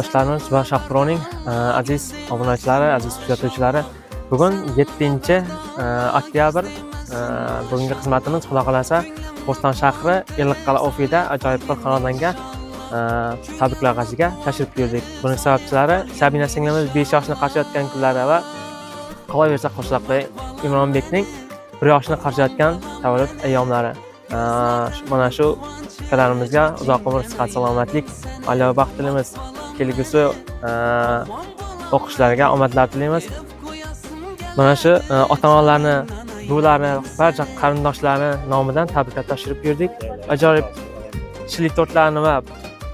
qarindoshlarimiz va Shahproning aziz obunachilari, aziz kuzatuvchilari, bugun 7-oktyabr bugungi xizmatimiz xudo xolasa Bo'ston shahri Ellikqal'a ofida ajoyib bir xonadonga tabriklovga tashrif buyurdik. Buning sababchilari Sabina singlimiz 5 yoshni qarshılayotgan kunlari va qolaversa qo'shaloqli Imronbekning 1 yoshni qarshılayotgan tavallud ayyomlari. Mana shu ukalarimizga uzoq umr, sihat, salomatlik, oila va baxt tilaymiz. Kelgusi o'qishlariga omadlar tilaymiz. Mana shu ota-onalarni, buvilarni, barcha qarindoshlarni nomidan tabriklab tashrif buyurdik. Ajoyib chilik tortlarni va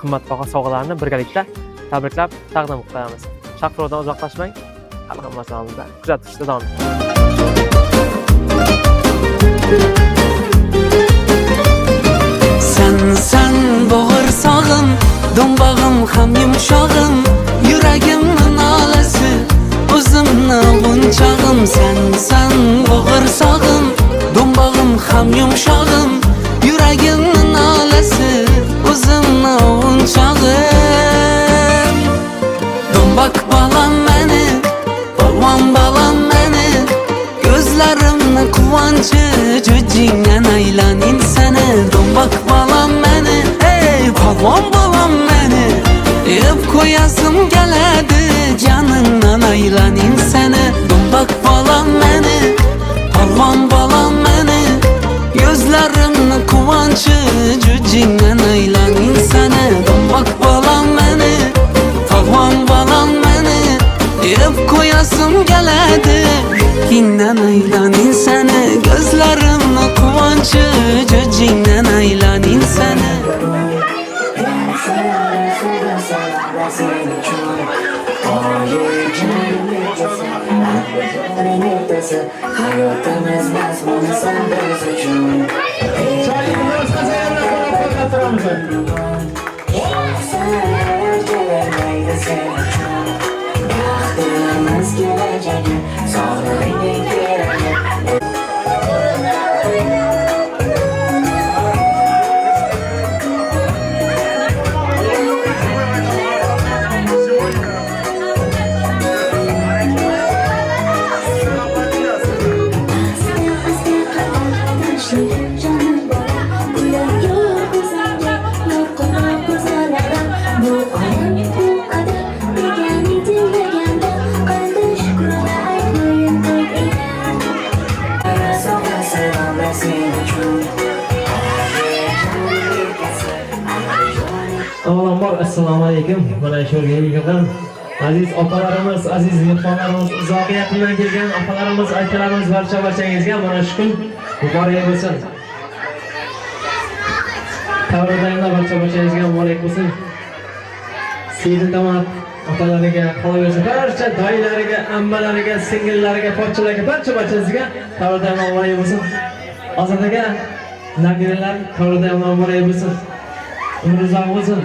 qimmatbaho sovg'alarni birgalikda tabriklab taqdim qilamiz. Shahrodan uzoqlashmang. Hali hammasini kuzatishda davom eting. Sen bo'g'irsog'im, do'mbog'im ham yumshog'im, yuragimning nolasi, o'zimni g'unchog'im. Sen bo'g'irsog'im, do'mbog'im ham yumshog'im, yuragimning nolasi, o'zimni g'unchog'im. Do'mbok bolam meni, polvon bolam meni, gözlerimni quvonchi jujingdan aylanin seni. Do'mbok bolam meni, ey polvon bolam meni, yeb qo'yasim keladi joningdan aylanin seni. Do'mbok bolam meni, polvon bolam meni, gözlerimni quvonchi jujingdan aylanin seni. Do'mbok bolam meni, polvon bolam meni, yeb qo'yasim keladi joningdan aylanin seni. Gözlerimni quvonchi jujingdan aylanin seni. Hayotimiz mazmuni sen biz uchun. Baxtimiz kelajagi, sog'lig'ing keragi. Avvalambor assalomu alaykum. Mana shu yig'ilgan aziz opalarimiz, aziz mehmonlarimiz, uzoq yaqindan kelgan opalarimiz, akalarimiz barchangizga mana shu kun muborak bo'lsin. Tavrodanglar barchangizga muborak bo'lsin. Sizning damat otalariga, qolaversa barcha doilariga, ammalariga, singillariga, pochchalariga, barchangizga tavrodanglar muborak bo'lsin. Hozirdaga nabiralar tavrodanglar muborak bo'lsin. Umringiz uzoq bo'lsin.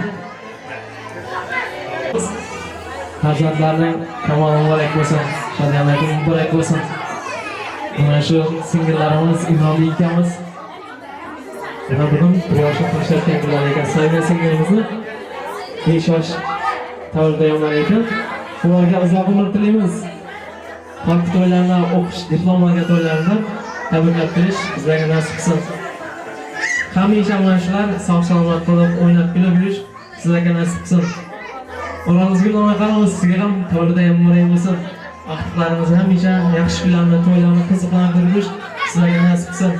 Farzandlarning kamoli muborak bo'lsin. Shodiyonating muborak bo'lsin. Mana shu singillarimiz Imronbek akamiz bugun 1 yoshni qarshılayotgan kunlar ekan. Saygan singilimizni 5 yosh tavrdayomlar ekan. Ularga uzoq umr tilaymiz. Xalq to'ylarini o'qish, diplom olgan to'ylarini tabriklab berish bizlarga nasib qilsin. Hamisha mana shular sog'-salomat bo'lib, o'ynab kulib yurish sizlarga nasib qilsin. Oramizga nima qilamiz, sizga ham tavlida ham muborak bo'lsin. Vaqtlaringiz hamisha yaxshi kunlarni, to'ylarni qiziqlantirib yurish sizlarga nasib qilsin.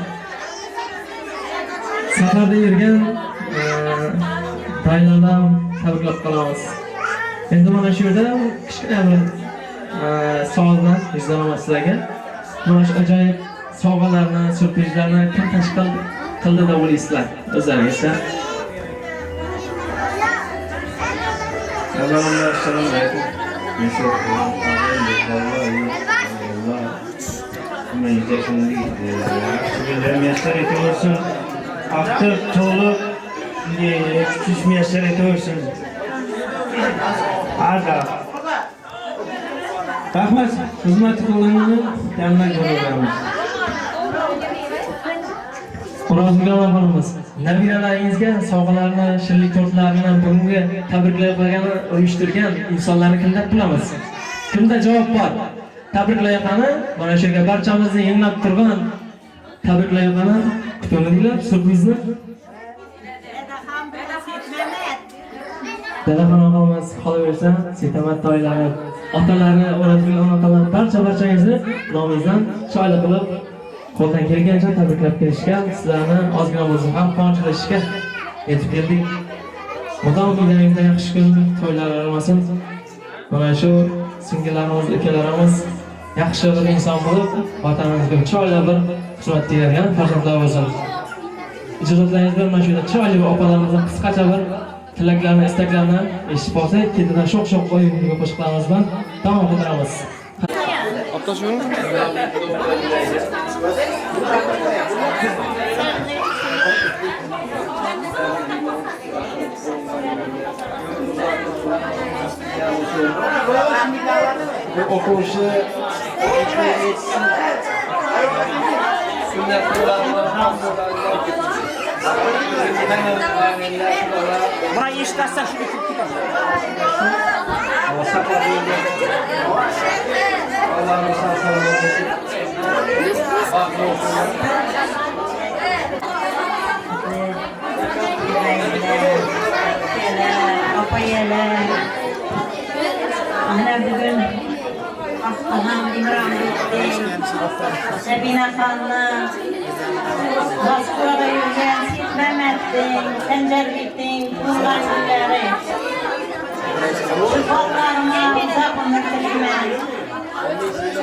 Safarda yurgan baylardan tabriklab qolamiz. Endi mana shu yerda kichkina bir savollar yuzlanaman sizlarga. Mana shu ajoyib sovg'alarni, syurprizlarni kim tashkil qildi deb o'ylaysizlar o'zlaringizcha? Assalomu alaykum. Yaşlar etiyorsun. Aktif, çoluk, küçük yaşlar etiyorsun. Arda. Rahmet, hizmet kılığını yanına görüyoruz. O'rozgul onaxonimiz, nabiralaringizga sovg'alarni, shirinlik tortlarini bugungi tabriklayotgani uyushtirgan insonlarni kimdab bilamiz? Kimda javob bor? Tabriklayotgani mana shu yerga barchamizni yanglab turgan tabriklayotgani kutganinglar surprizni. Dadaxon og'amiz qolaversa, Setamat toylari, otalari, O'rozgul onaxonlar barchangizni nomingizdan chiroyli qilib qo'ldan kelgancha tabriklab kelishga, sizlarni ozgina bo'lsa ham quvonchlanishga yetib keldik. Mudom uylaringizda yaxshi kun, to'ylar bo'lmasin. Mana shu singillarimiz, ukalarimiz yaxshi bir inson bo'lib, vatanimizga chiroyli bir xizmat bergan farzandlar bo'lsin. Ijozatlaringiz bilan mana shu yerda chiroyli opalarimizni qisqacha bir tilaklarni, istaklarni eshitib olsak, ketidan sho'x-sho'x o'yinga qo'shiqlarimiz bilan davom ettiramiz. O'quvchi Burayı işlersen şunu tuttuk. Apa yeler. Ana bugün Aslıhan İmran bitti. Sebine Han'la Baskura'da yürüyen Sit Mehmet'tin, Sencer bittin, Kurban günleri. Şıfatlarına uzak ömürtülüme.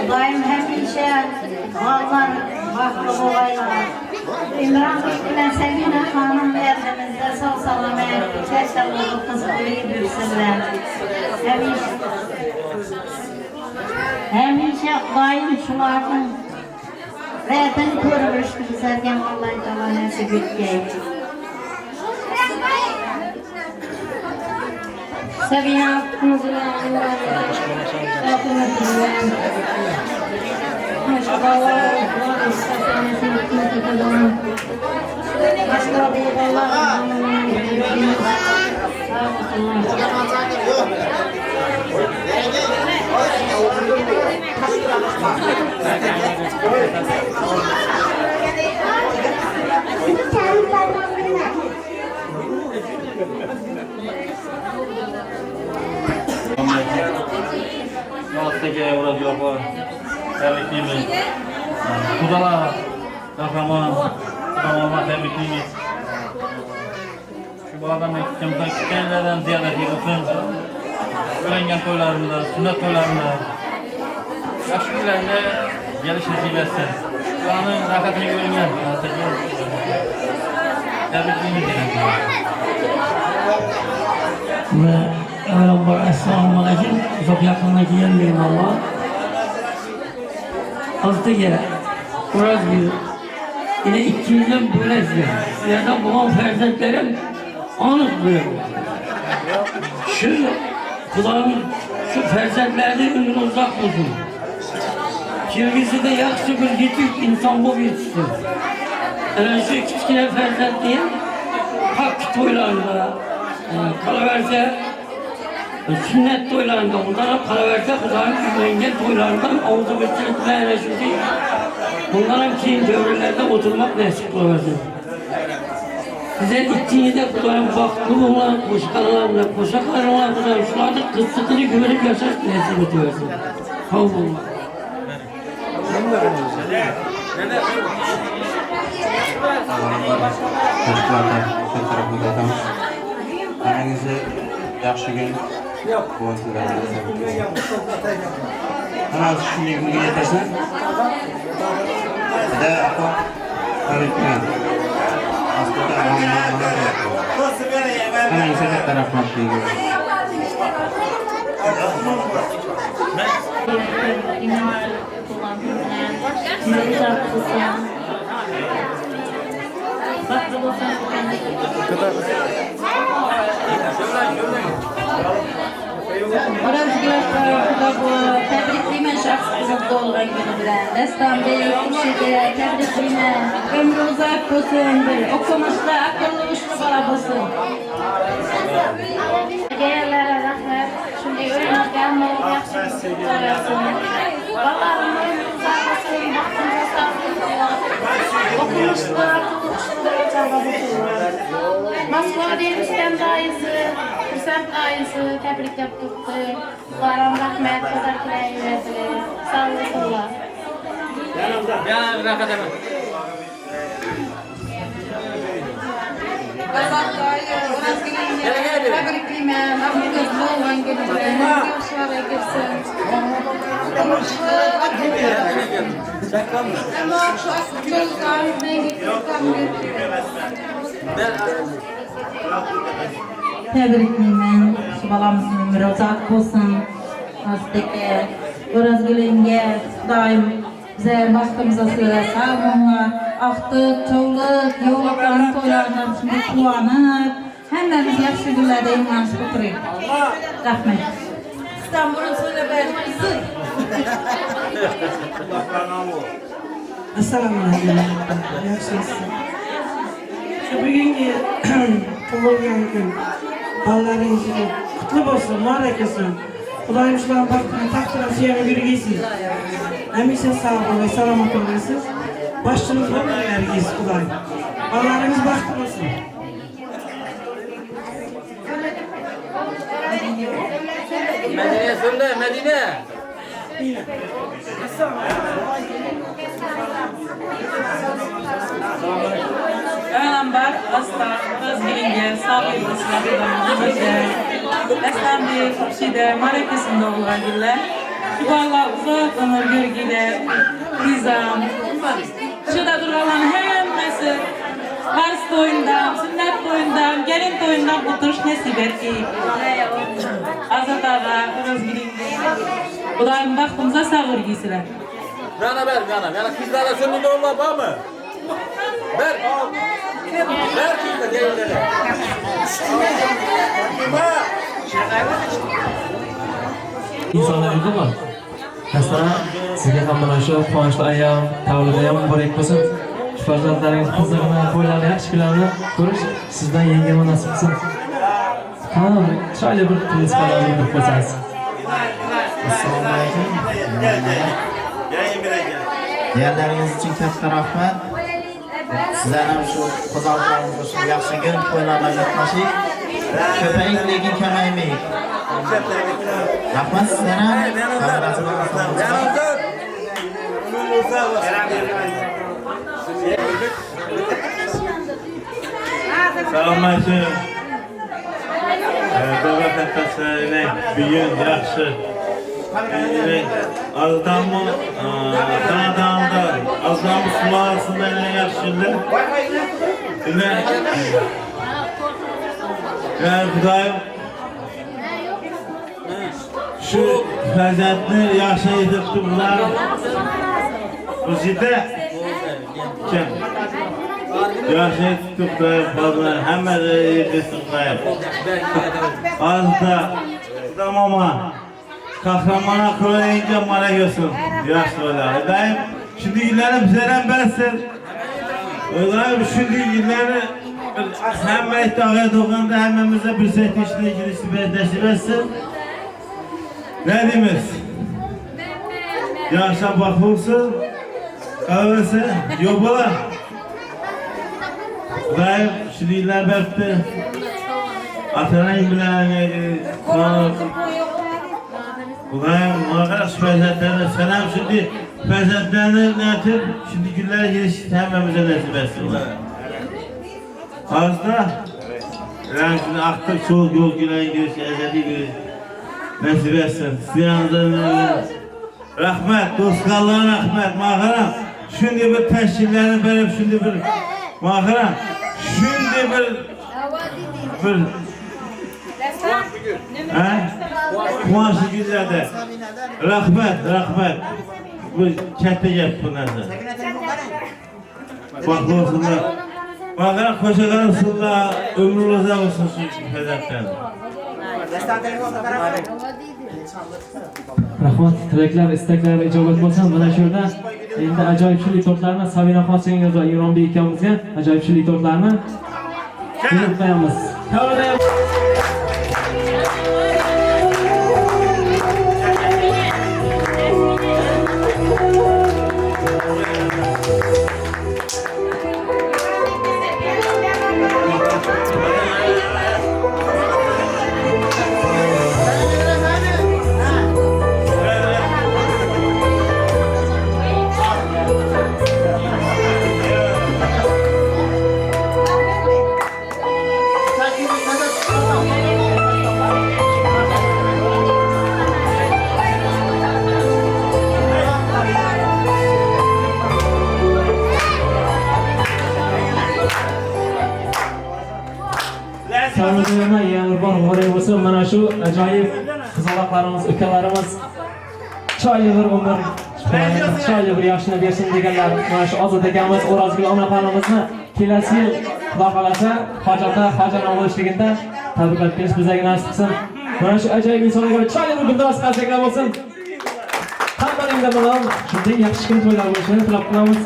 Daim hemşe mallar vakfı olaylar. İmran bittiler Sebine Han'ın derdimizde sağ salamet, keşke kız kuleyi bürsünler. Hemşe daim şulardan Rətin körmüşdür sərgən Allah'ın Teala nəsib etgəyir. Səbiyə haqqınızı yağınlarla, şahınızı Maşallah, Allah istəsənəsi hükümeti kazanın. Maşallah, Allah Vaqtdagi O'rozgul tabriklaymiz. Xudolar qahramon, tabriklaymiz. Shu boladan kutganlardan ziyada bo'lsin. O'ylangan to'ylarimda, sunnat to'ylarimda yaxshi kunlarga kelish nasib etsin. Ularning rohatini ko'rgan. Tabriklaymiz. Avvalambor assalomu alaykum. Uzoq yaqindan kelgan Allah. Haftaga O'rozgul yine 2 yildan bo'lasiz. Sizlardan bo'lgan farzandlarim aniq biladi. Şu Xudoning şu farzandlarning umri uzoq bo'lsin. Kelgusida yaxshi bir yetuk inson bo'lib yetishsin. Ana shu kichkina farzandni ham haq to'ylarida qolaversa sünnet to'ylarida undan ham qolaversa Xudoning uylangan to'ylaridan og'zi bichilib ana shunday bundan ham keyin davrlarda o'tirmoq nasib qilaversin. Sizler ikkinizde Xudoyim baxtli bo'lgan qo'shiqlar bilan Xudoyim shularni qizig'ini ko'rib yashash nasib etaversin. Sog' bo'linglar. Hammangizga yaxshi kun, quvonchlarni hammasi shunday kunga yetasin. Xudo tabriklayman. Aslida hammangizga katta rahmat deyman. O'rozgul tabriklayman shaxs mutlu olgan günü bilen. Destan Bey, kişide, tebrikliğine, ömrü uzak olsun, bir okumuşta akıllı uçlu bala olsun. Değerlere rahmet, şimdi öğrenirken mol yakşı kutlar olsun. Babalarım ömrü uzak olsun, baktığınca sağlıklı okumuşta akıllı uçlu bala olsun. Moskva demişken dayısı, Hüseyin dayısı tebrik yaptık. Baran rahmet, kadar kiraya üretili. Sağ olasınlar. Ya ne kadar? Tebrikliğime, Afrika'da olan günümde. Görüşmeye girsin. Ama şu çocuklar ne getirdik? Tebrikliğime, şu balamızın ömrü uzak olsun. Hastaki, Özgül'ünge daim bize başımıza sağ olunlar. Aktık, çoğuluk, yoğurtların toylarından şimdi kullanıp hemimiz yaxşı günlerde imanış oturayım. Rahmet. İstanbul'un söyle vermesi. Assalamu alaikum. Yaxshisiz. Shu bugungi tug'ilgan kun bolalaringiz qutlu bo'lsin, muborak bo'lsin. Xudoyim shularni baxtini taqdirlab suyanib yurgaysiz. Hamisha sog' va salomat bo'lasiz. Boshchilik bo'lmaganligingiz Xudoyim. Bolalaringiz baxtli bo'lsin. Medine söyle, Medine. Öğlenbar, hasta, özgürlüğe, sağlıklı sınavlarımızda, Esnafı, Kupşi'de, Marekesinde olan günler, Yuvarlar uzak ömür görgüyle, Nizam, şurada duran hemmesi, Kars toyundan, sünnet toyundan, gelin toyundan oturuş nasip etti. Azat ağa, özgürlüğe, Ulan vaktimize sağır giysiler. Bana ver, bana kızlara sonunda olma var mı? Ver. Ver kızla değillere. İnsanlar uygun mu? Mesela sizge ham mana shu quvonchli ayyom, tavlid ham muborak bo'lsin. Shu farzandlaringiz qizig'ini, bo'ylarini yaxshi kunlarni ko'rish sizdan yengama nasib qilsin. Qani chiroyli bir qiziqarli bir qo'ysangiz. Assalomu alaykum. Diğerleriniz için katta rahmet. Sizlerden şu kozallarınızda şu yaxşı gün koylarla yatmaşıyık. Köpeğin lekin kemaymayık. Rahmet sizlere. Kamerasını Selamünaleyküm. Devlet etmesine büyüğün yaxşı. Azdan mı? Kanadan da azdan mı sularısında ne yaxşılı? Ne? Yani Kudayım şu fərzətini yaşa yedirtdi bunlar. Bu ciddi kim? Yaşa yedirtdi Kudayım fazla. Hemen de yedirtdi Kudayım. Az da mama. Kahramana koyunca mara görsün. Yaşlı öyle. Kudayım şimdi günleri bizlerden versin. Kudayım şimdi günleri hem iddiaya doğanda hemimize bir seçtiğine girişi bedeşi versin. Nedimiz? Yaşa bakılsın, kahvesi, yobala. Kudayım şimdi iller berkti. Atanayım bilen Kudayım mağara süperzetlerine selam şimdi süperzetlerine netir? Şimdi günlere girişi hemimize nasip etsin. Azda, yani şimdi aktık çoğu yol gülen girişi, ezeli girişi. Nasip etsin. Siyanızdan rahmet, dostlarına rahmet, mağaram. Şimdi bir teşkillerini verip, şimdi bir mağaram. Şimdi bir kumaşı güzelde. Rahmet. Bu kette yap bunlarda. Baklı olsunlar. Bakın koşakan sılla ömrünüze olsun şu fedaklarım. Rahmat, tilaklar, istaklar ijobat bo'lsin. Mana shu yerda endi ajoyib shunday tortlarni Sabinaxon singingiz va Ironbek akamizga ajoyib shunday tortlarni berib qo'yamiz. Savunma yangi bor g'oray bo'lsa, mana shu ajoyib qizaloqlarimiz, ukalarimiz chiroyli bir umr, chiroyli bir yoshni bersin deganlar. Mana shu Ozod akamiz, O'rozgul onaxonimizni kelasi yil Xudo xolasa hojatona bo'lishligida tabriklab berish bizga nasib qilsin. Mana shu ajoyib insonlarga chiroyli bir guldosh qarsaklar bo'lsin. Hammaning bilan shunday yaxshi kun to'ylar bo'lishini tilab qolamiz.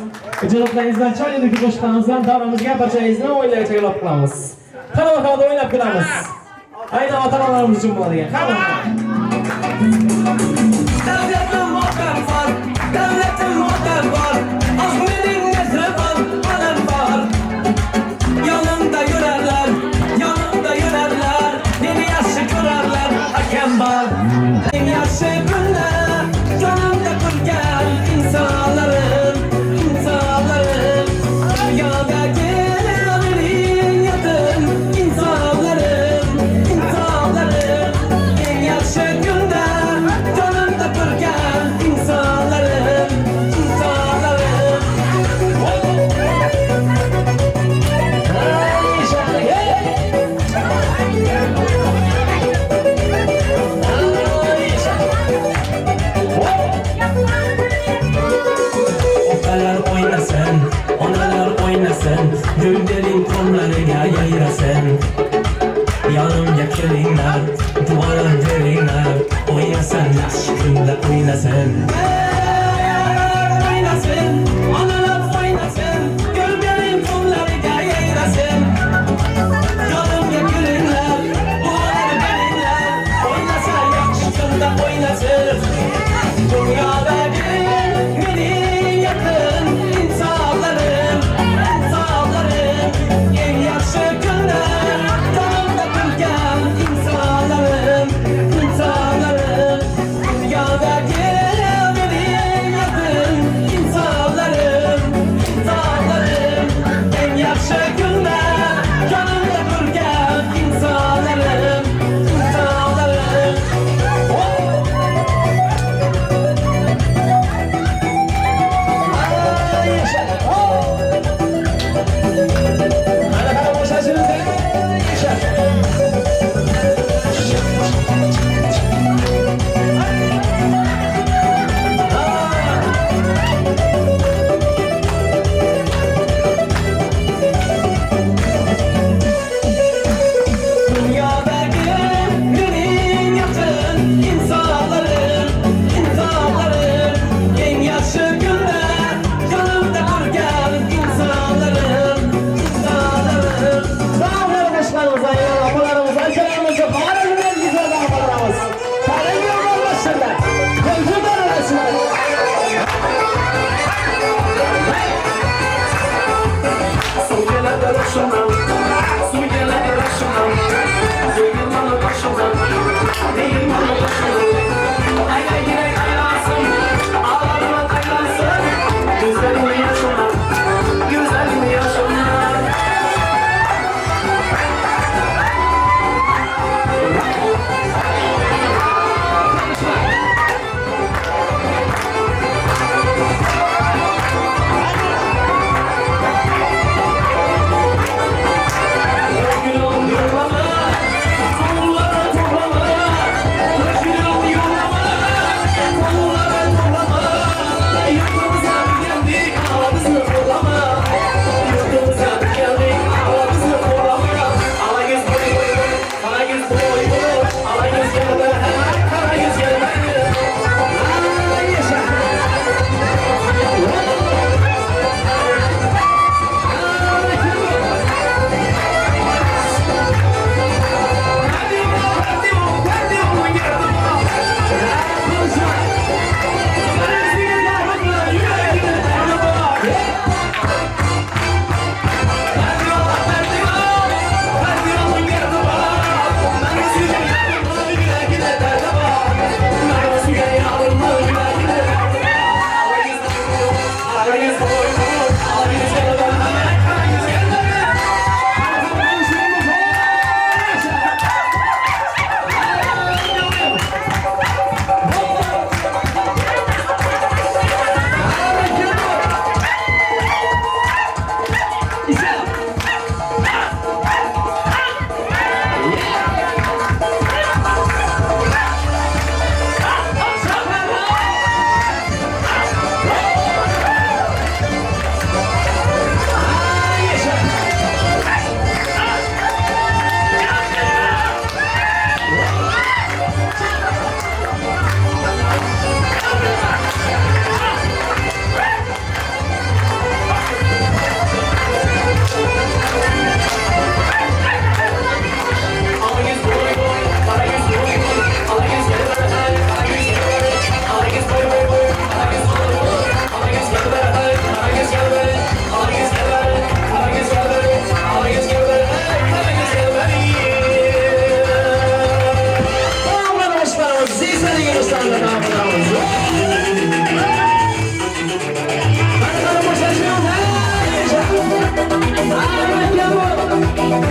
Ijodlaringizdan chiroyli bir qo'shiqlaringizdan davramizga barchangizni o'yinlarga taklif qilamiz. Qanday o'ynab ko'ramiz. Aynan ota-onalarimiz uchun bo'ladigan. Davlatim motam bor, davlatim motam bor. Az mening mehribon onam bor. Yonimda yurarlar, meni yaxshi ko'rarlar, akam bor. Eng yaxshi kunlar, yonimda turgan insonlarim, dunyodagi eng yaqin insonlarim. Eng yaxshi kunlar, yonimda turgan insonlarim. Otalar o'ynasin, onalar o'ynasin, gullerin qomlariga yayrasın. Yanımga kelinglar, duolar beringlar, o'ynasin, yaxshi kunda o'ynasin. Oynasın, onalar oynasın, gullerin qomlariga yayrasın. Yanımga kelinglar, duolar beringlar, o'ynasin, yaxshi kunda o'ynasin. Dünyadagi mening yaqin insonlarim, eng yaxshi kunlar, yonimda turgan insonlarim. Dunyodagi mening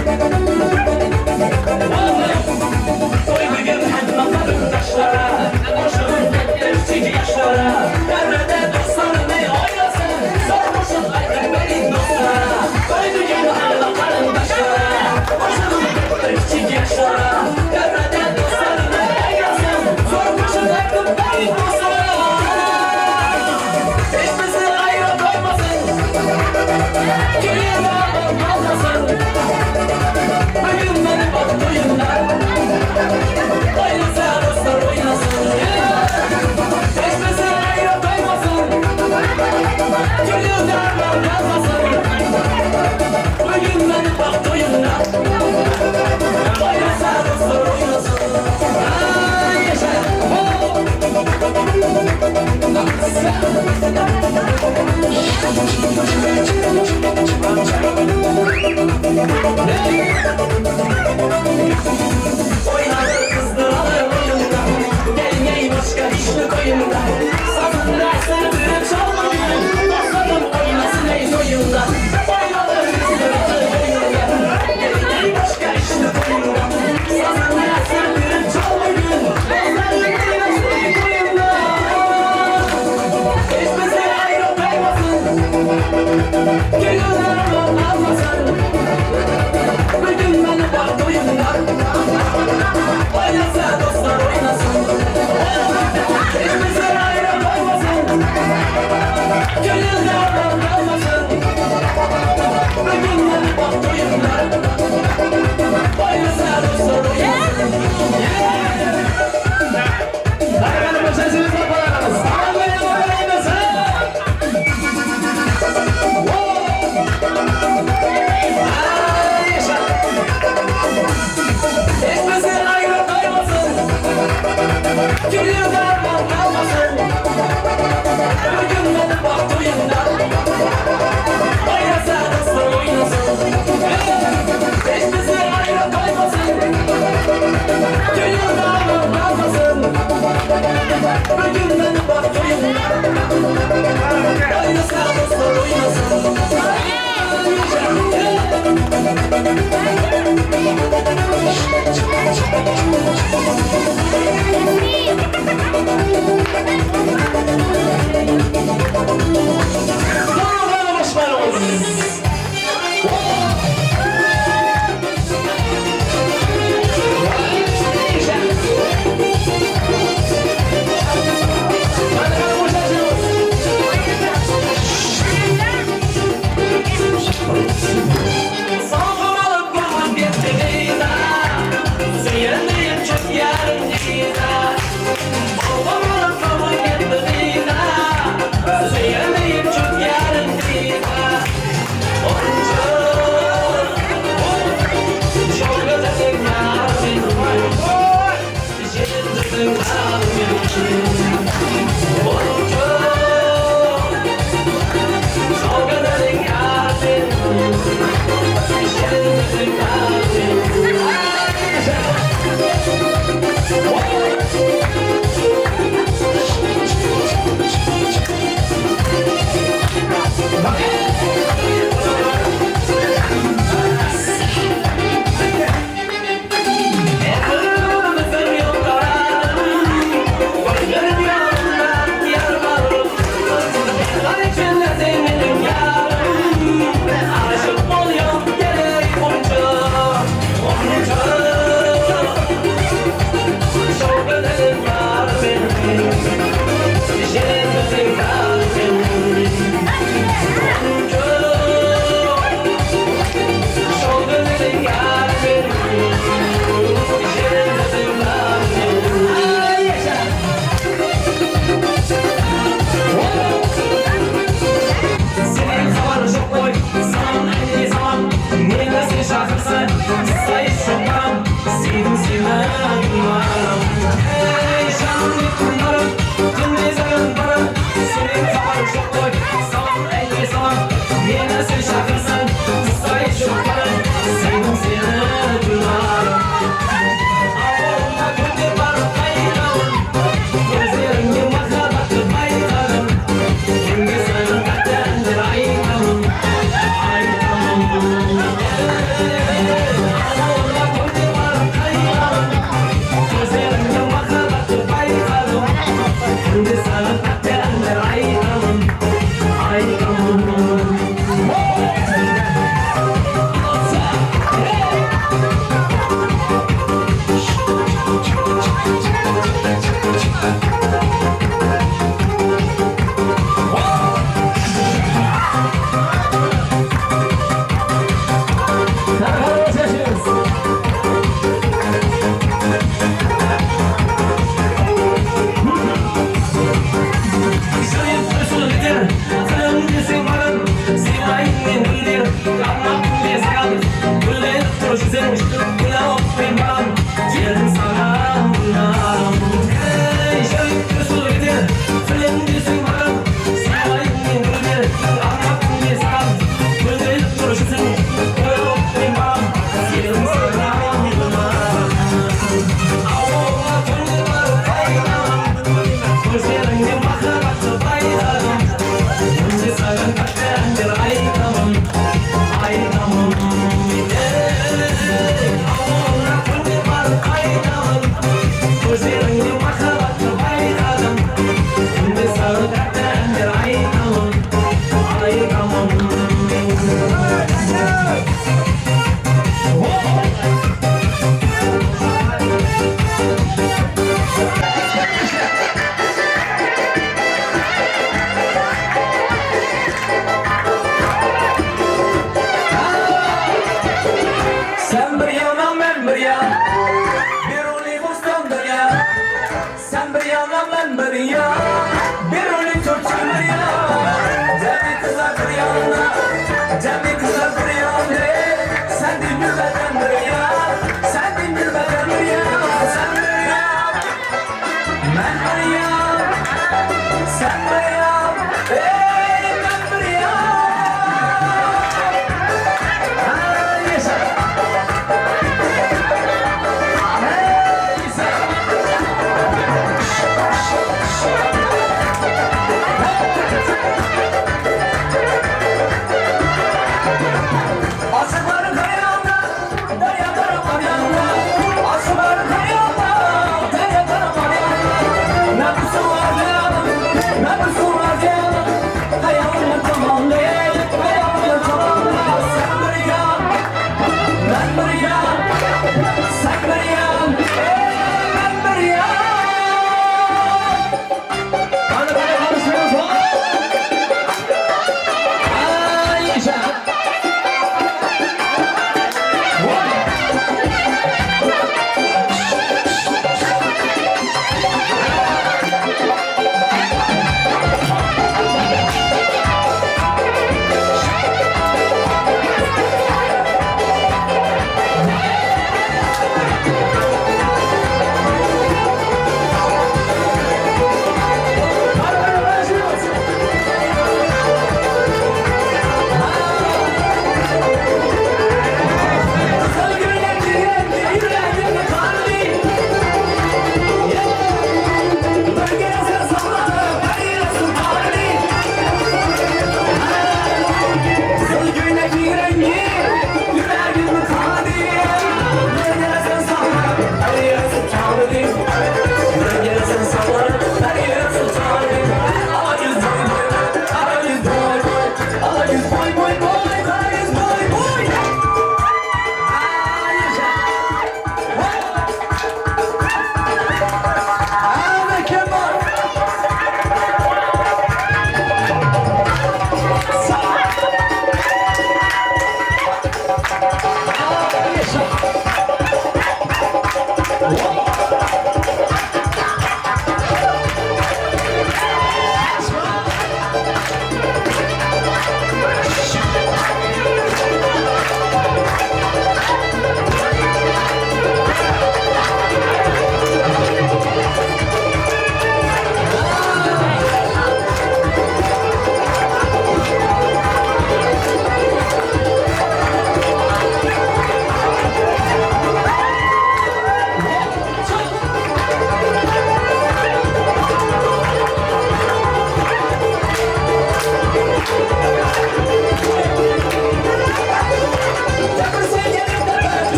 Toy bugün hədmə qarındaşlara, qoşulun təklərçik yaşlara, dəvrədə dostlarını oynasın, sormuşun aydın benim dostlara. Toy bugün hədmə qarındaşlara, qoşulun təklərçik yaşlara, dəvrədə dostlarını oynasın, sormuşun aydın benim dostlara. Hiç bizi ayrı koymasın, geriye kalmasın. Bugün beni bak duyunlar, oynasa dostlar oynasın. Hiç bizi ayrı koymasın, geriye kalmasın. Bugün beni bak duyunlar, oynasa dostlar oynasın. Yaşa, oynadı kızdıralı oyunda, gelmeyi başka işli koyunda. Sazın dersleri büyük çalmayın, dostlarım oynasın ey oyunda. Oynadı kızdıralı oyunda, gelmeyi başka işli koyunda. Sazın dersleri büyük çalmayın, dostlarım oynasın ey oyunda. Hiç bizi ayrı koymasın, gönüller almasın. Bugün beni bak oyunlar, oynasa dostlar oynasın. Hiç bizi ayrı koymasın, gönüller almasın. Bugün beni bak oyunlar, oynasa dostlar oynasın. Hadi benim bu sesimiz kapalarız. Tamam benim oynasın. Hiç bizi ayrı koymasın, gönüller kalmasın. Bugün beni bak duyunlar, oynasa dostlar oynasın. Hiç bizi ayrı koymasın, gönüller kalmasın. Bugün beni bak duyunlar, oynasa dostlar oynasın. Sağ ol,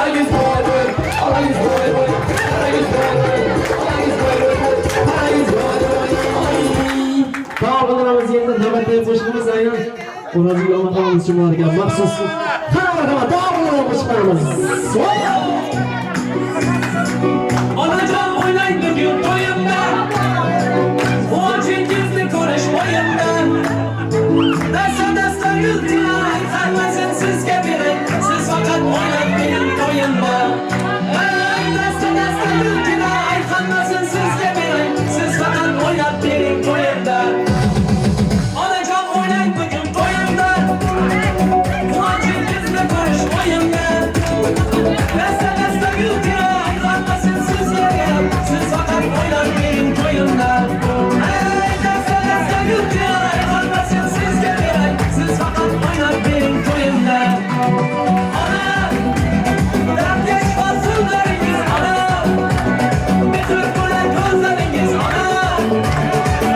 Parangiz boy boy, parangiz boy boy, parangiz boy boy, parangiz boy boy, parangiz boy boy. Tağlarımız yerinde nöbetli boşluğumuz aynen. Urazı yolmatamamız için varken mahsus. Tağlarımız boşluğumuz. Anacan oynayın bugün toyumda, o cengizli konuşmayımda. Dasta yıldıray, kalmasın sizge biri, siz fakat oynayın benim toyumda. Dasta yıldıray, kalmasın sizge biri, siz fakat oynayın benim toyumda. Anacan oynayın bugün toyumda, o cengizli konuşmayımda. Dasta yıldıray, kalmasın sizge biri, siz fakat oynayın benim toyumda. Dasta yıldıray, kalmasın sizge biri, siz fakat oynayın benim toyumda. Ana, dert geçmezsizleriniz ana, bir tür gülen gözleriniz ana,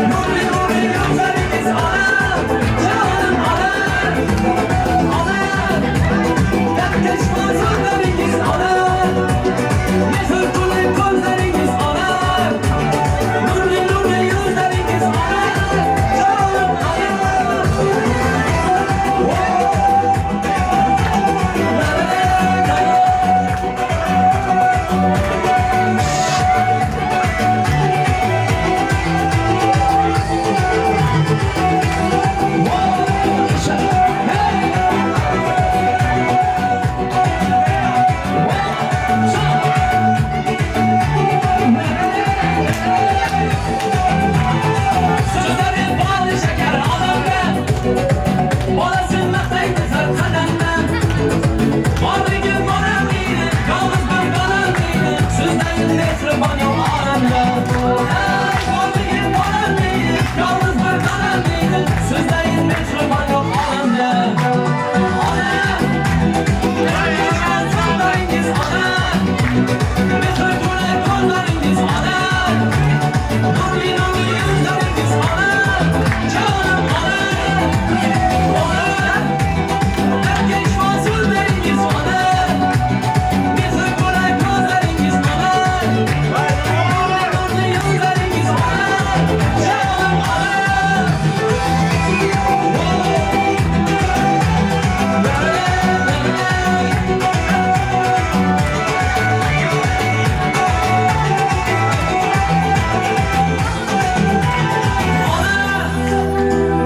nuri nuri gözleriniz ana, canım ana, ana, dert geçmezsizleriniz ana, bir tür gülen gözleriniz ana, nuri nuri gözleriniz ana, canım Sözlerin bağlı şeker adam ben, olasın mekteydi zırkadan ben. Varlığı bana mıydı, yalnız bir bana mıydı, sözlerin metroban yok aramda. Varlığı bana mıydı, yalnız bir bana mıydı, sözlerin metroban yok aramda. Ana, geçmez sözleriniz ana, metro gülen gözleriniz ana. Nuri nuri yüzleriniz ana, canım ana, ana. Dert geçmez sözleriniz ana, bizi gülen gözleriniz ana. Nuri yüzleriniz ana, canım ana.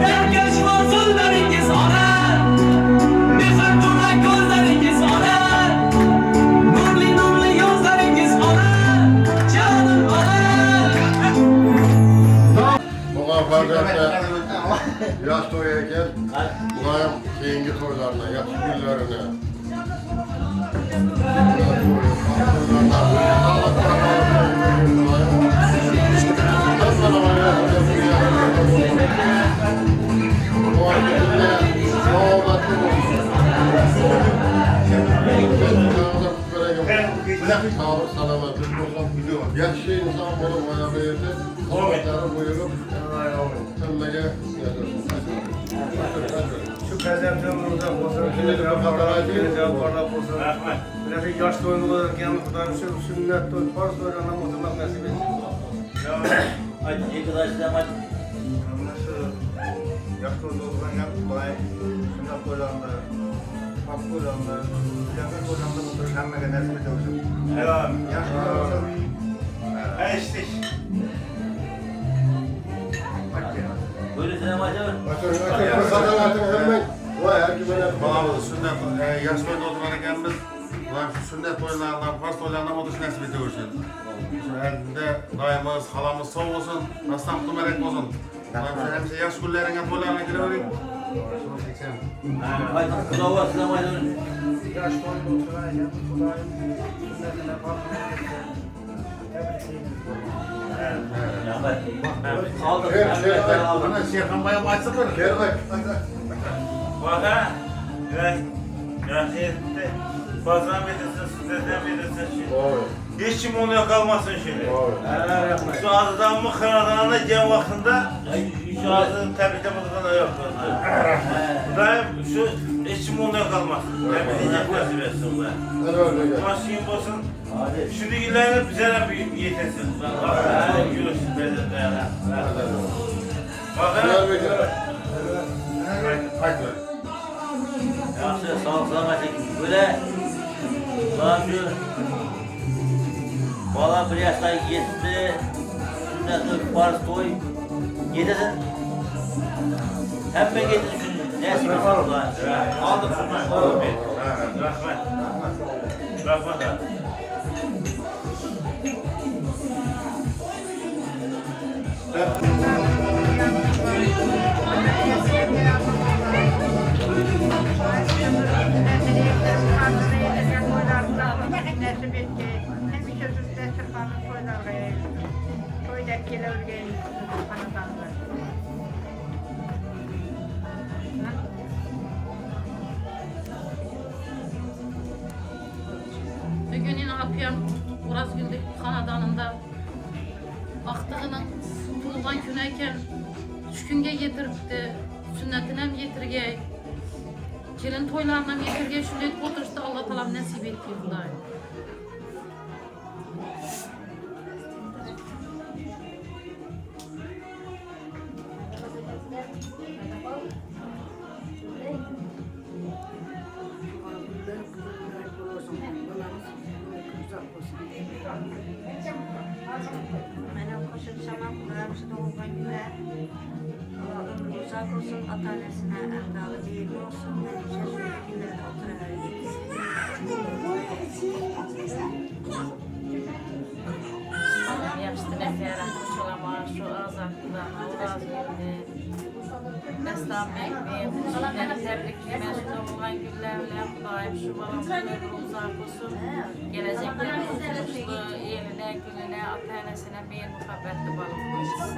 Dert geçmez sözleriniz ana, bizi gülen gözleriniz ana. Nurli nurli yüzleriniz ana, canım ana. Buna farzatda yaş toyayken bunların keyingi toylarına, yaş günlerine. Sağlık, salametlik olsun. Yaşlı insan bunu bana verirdi. Sağlıkları buyurup temmeye yazırsın. Şu prezentasyonumuzda cevaplarla olsun. Bir yaş toyunu olurken Kudayım şu sünnet toy, farz toylarına oturmak nasip etsin. Hadi arkadaşlar hadi. Yaş toyunu olurken Kudayım sünnet toylarında, farz toylarında, yakın toylarında oturmak nasip etsin. Evet. Yaş toylarında eşlik. Böyle selam açalım. Sünnet, yaş toyunda otururken biz sünnet toylarından, farz toylarından oturuş nasip ediyorsun. Elinde dayımız, halamız sağ olsun, nasıl tümerek olsun. Hemşe yaş günlerine toylarına girelim. Haydi, kulağı selam açalım. Yaş toyunda otururken Kudayım sünnetine farklı. Bana Şeyhan Bayam açsın mı? Gel bak. Bak ha. Ya şeyde fazla medesin, sizden medesin. Hiç kim onu yakalmasın şimdi. Şu adıdan mı kınadan da gel vaktinde şu adını tebrik etmediğinde yok. Daim şu Hiç kim ondan kalmasın. Hepinize nasip etsin ulan. Maşin olsun. Şimdi günlerde bize de bir yetesin. Bak, görürsün dedi. Bakın. Yaxşı, sağ-salamat ekin. Böyle daha şu bala bir yaşta yetti, sünnetli farz toy yedesin. Hemen getir gün nesip etsin. Aldık şundan. Rahmet. Rahmet abi. Bugün yine Apyam Urazgül'deki kanadanında aktığının tuğulgan güneyken 3 günge yetiripti, sünnetinem yetirgey, kelin toylarından yetirgey, şunday oturuşta Allah talam nasip etti Xuday. Benim koşun şaman kulağımızı doğulan güler. Ömrü uzak olsun, atanesine endalı değil olsun. Benim şaşırı günler Allah'ım yaxşı diləklərəm, qoşulama, şu azadlıqlarına, razılığını, dəstəməkliyi, sizləri təbrik etmək, doğulan günlərlə, Xudayım şu balamızın uzaq olsun, gələcəkdə qutuluşlu, elinə, gününə, ata-ənəsinə bir mühabbətli balıq qoysun.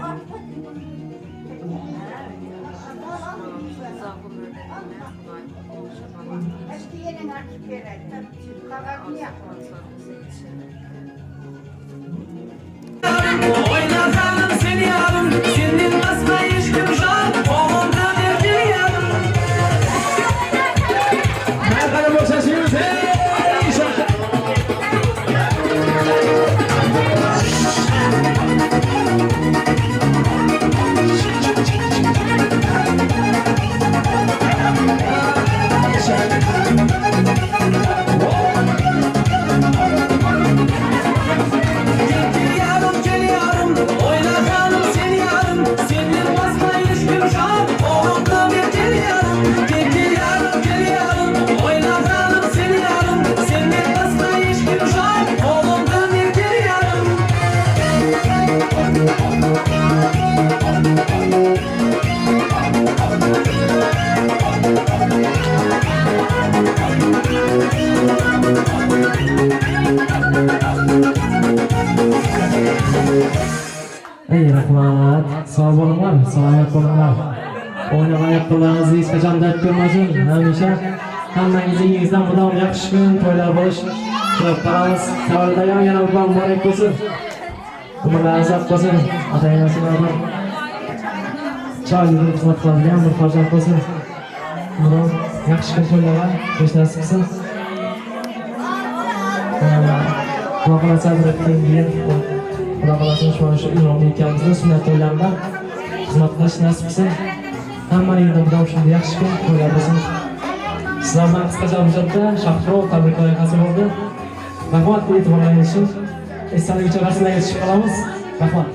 Uzaq ömürlərində Xudayım qutuluşu balıq. Eski yerin açıp verelim. Kabarını yapalım. Oynatalım seni yarım, senin basma işkim şan, oğlumda bir yarım. Merhaba boşasıyoruz. Oynatalım seni yarım, senin basma işkim şan, oğlumda bir yarım. Gel yarım, oynatalım seni yarım, senin basma işkim şan, oğlumda bir yarım. Ey rahmat, sağ olunlar, selamet olunlar. Oynagan yapılarınızı hiç kaçan dert görmesin. Hamisha hammangizni yingizdan Xudoyim yaxshi kun to'ylar bo'lish tilab qolamiz. Tavalludayam yana bir bor muborak bo'lsin. Umrlaringiz uzoq bo'lsin. Ota-onasilardan chiroyli xizmat qiladigan bir farzand bo'lsin. Xudoyim yaxshi kun to'ylarga qo'sh nasib qilsin. Xudo xohlasa bir keyin Xudo xohlasa shu imom akamizni sunnat to'ylarida xizmat qilish nasib qilsin. Hammaningizdan Xudoyim shunday yaxshi kun to'ylar bo'lsin. Sizlardan qisqacha hujjatda Shahrixon tabrik loyihasi bo'ldi. Rahmat e'tiborlaringiz uchun. Esdalik uchun rasmlarga tushib qolamiz. Rahmat.